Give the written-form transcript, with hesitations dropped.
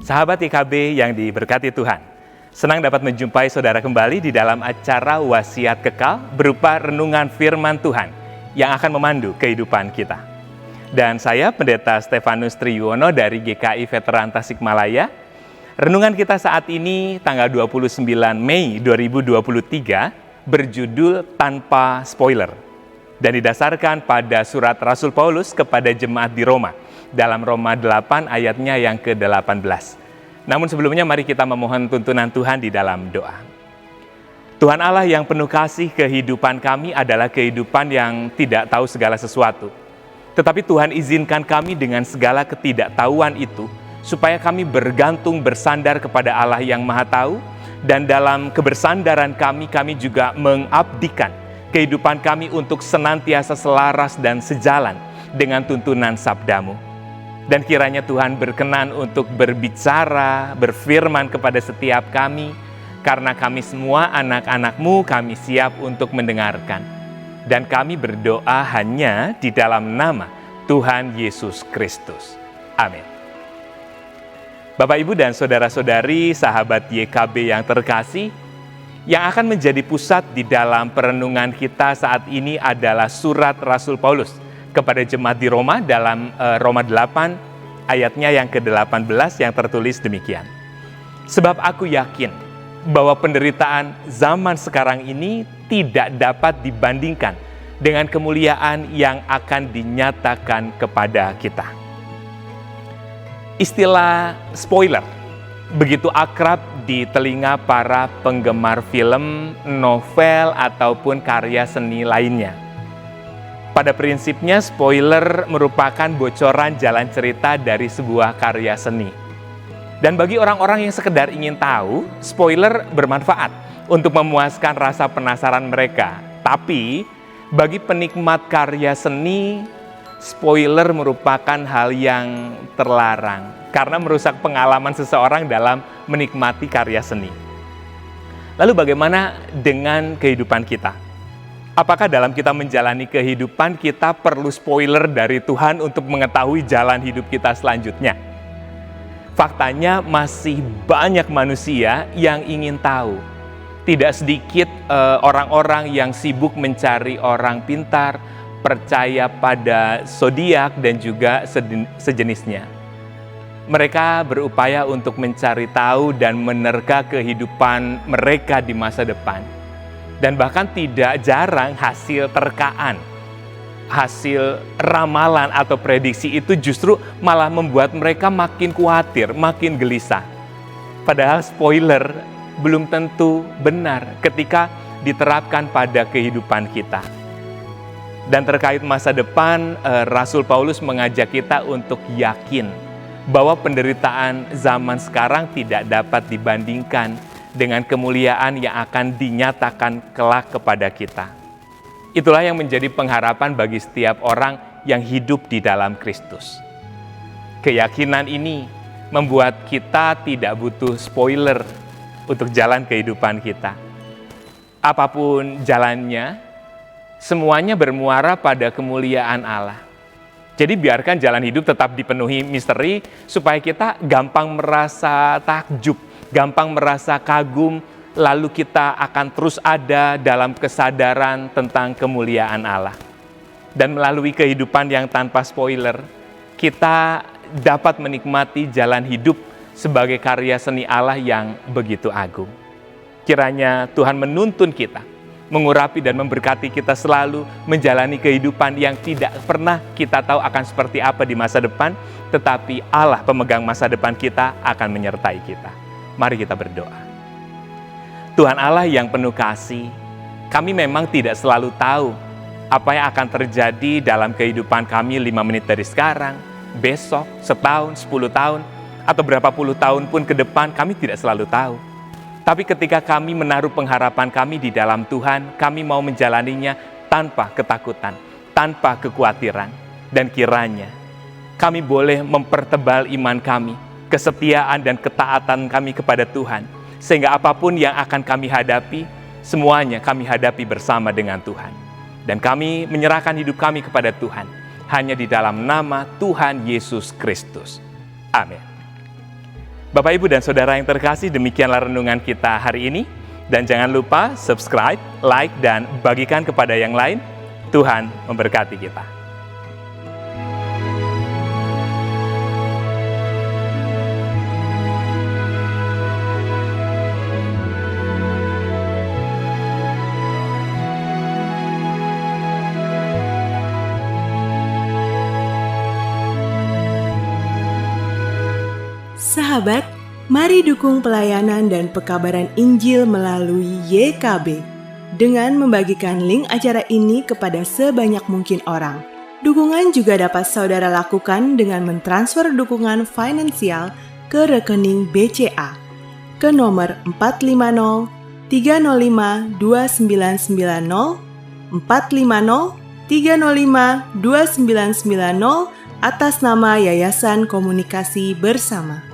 Sahabat YKB yang diberkati Tuhan, senang dapat menjumpai saudara kembali di dalam acara Wasiat Kekal berupa renungan firman Tuhan yang akan memandu kehidupan kita. Dan saya Pendeta Stefanus Triyono dari GKI Veteran Tasikmalaya. Renungan kita saat ini tanggal 29 Mei 2023 berjudul Tanpa Spoiler dan didasarkan pada surat Rasul Paulus kepada jemaat di Roma dalam Roma 8 ayatnya yang ke-18. Namun sebelumnya mari kita memohon tuntunan Tuhan di dalam doa. Tuhan Allah yang penuh kasih, kehidupan kami adalah kehidupan yang tidak tahu segala sesuatu. Tetapi Tuhan izinkan kami dengan segala ketidaktahuan itu, supaya kami bergantung bersandar kepada Allah yang Maha Tahu, dan dalam kebersandaran kami juga mengabdikan kehidupan kami untuk senantiasa selaras dan sejalan dengan tuntunan sabdamu. Dan kiranya Tuhan berkenan untuk berbicara, berfirman kepada setiap kami, karena kami semua anak-anak-Mu, kami siap untuk mendengarkan. Dan kami berdoa hanya di dalam nama Tuhan Yesus Kristus. Amin. Bapak, Ibu, dan saudara-saudari, sahabat YKB yang terkasih, yang akan menjadi pusat di dalam perenungan kita saat ini adalah surat Rasul Paulus kepada jemaat di Roma dalam Roma 8 ayatnya yang ke-18 yang tertulis demikian. Sebab aku yakin bahwa penderitaan zaman sekarang ini tidak dapat dibandingkan dengan kemuliaan yang akan dinyatakan kepada kita. Istilah spoiler begitu akrab di telinga para penggemar film, novel, ataupun karya seni lainnya. Pada prinsipnya, spoiler merupakan bocoran jalan cerita dari sebuah karya seni. Dan bagi orang-orang yang sekedar ingin tahu, spoiler bermanfaat untuk memuaskan rasa penasaran mereka. Tapi, bagi penikmat karya seni, spoiler merupakan hal yang terlarang karena merusak pengalaman seseorang dalam menikmati karya seni. Lalu bagaimana dengan kehidupan kita? Apakah dalam kita menjalani kehidupan kita perlu spoiler dari Tuhan untuk mengetahui jalan hidup kita selanjutnya? Faktanya masih banyak manusia yang ingin tahu. Tidak sedikit orang-orang yang sibuk mencari orang pintar, percaya pada zodiak dan juga sejenisnya. Mereka berupaya untuk mencari tahu dan menerka kehidupan mereka di masa depan. Dan bahkan tidak jarang hasil terkaan, hasil ramalan atau prediksi itu justru malah membuat mereka makin khawatir, makin gelisah. Padahal spoiler belum tentu benar ketika diterapkan pada kehidupan kita. Dan terkait masa depan, Rasul Paulus mengajak kita untuk yakin bahwa penderitaan zaman sekarang tidak dapat dibandingkan dengan kemuliaan yang akan dinyatakan kelak kepada kita. Itulah yang menjadi pengharapan bagi setiap orang yang hidup di dalam Kristus. Keyakinan ini membuat kita tidak butuh spoiler untuk jalan kehidupan kita. Apapun jalannya, semuanya bermuara pada kemuliaan Allah. Jadi biarkan jalan hidup tetap dipenuhi misteri supaya kita gampang merasa takjub, gampang merasa kagum, lalu kita akan terus ada dalam kesadaran tentang kemuliaan Allah. Dan melalui kehidupan yang tanpa spoiler, kita dapat menikmati jalan hidup sebagai karya seni Allah yang begitu agung. Kiranya Tuhan menuntun kita, mengurapi dan memberkati kita selalu menjalani kehidupan yang tidak pernah kita tahu akan seperti apa di masa depan, tetapi Allah pemegang masa depan kita akan menyertai kita. Mari kita berdoa. Tuhan Allah yang penuh kasih, kami memang tidak selalu tahu apa yang akan terjadi dalam kehidupan kami 5 menit dari sekarang, besok, setahun, 10 tahun, atau berapa puluh tahun pun ke depan, kami tidak selalu tahu. Tapi ketika kami menaruh pengharapan kami di dalam Tuhan, kami mau menjalaninya tanpa ketakutan, tanpa kekhawatiran. Dan kiranya kami boleh mempertebal iman kami, kesetiaan dan ketaatan kami kepada Tuhan, sehingga apapun yang akan kami hadapi, semuanya kami hadapi bersama dengan Tuhan. Dan kami menyerahkan hidup kami kepada Tuhan, hanya di dalam nama Tuhan Yesus Kristus. Amin. Bapak, Ibu, dan Saudara yang terkasih, demikianlah renungan kita hari ini. Dan jangan lupa subscribe, like, dan bagikan kepada yang lain. Tuhan memberkati kita. Sahabat, mari dukung pelayanan dan pekabaran Injil melalui YKB dengan membagikan link acara ini kepada sebanyak mungkin orang. Dukungan juga dapat saudara lakukan dengan mentransfer dukungan finansial ke rekening BCA ke nomor 450 305 2990 450 305 2990 atas nama Yayasan Komunikasi Bersama.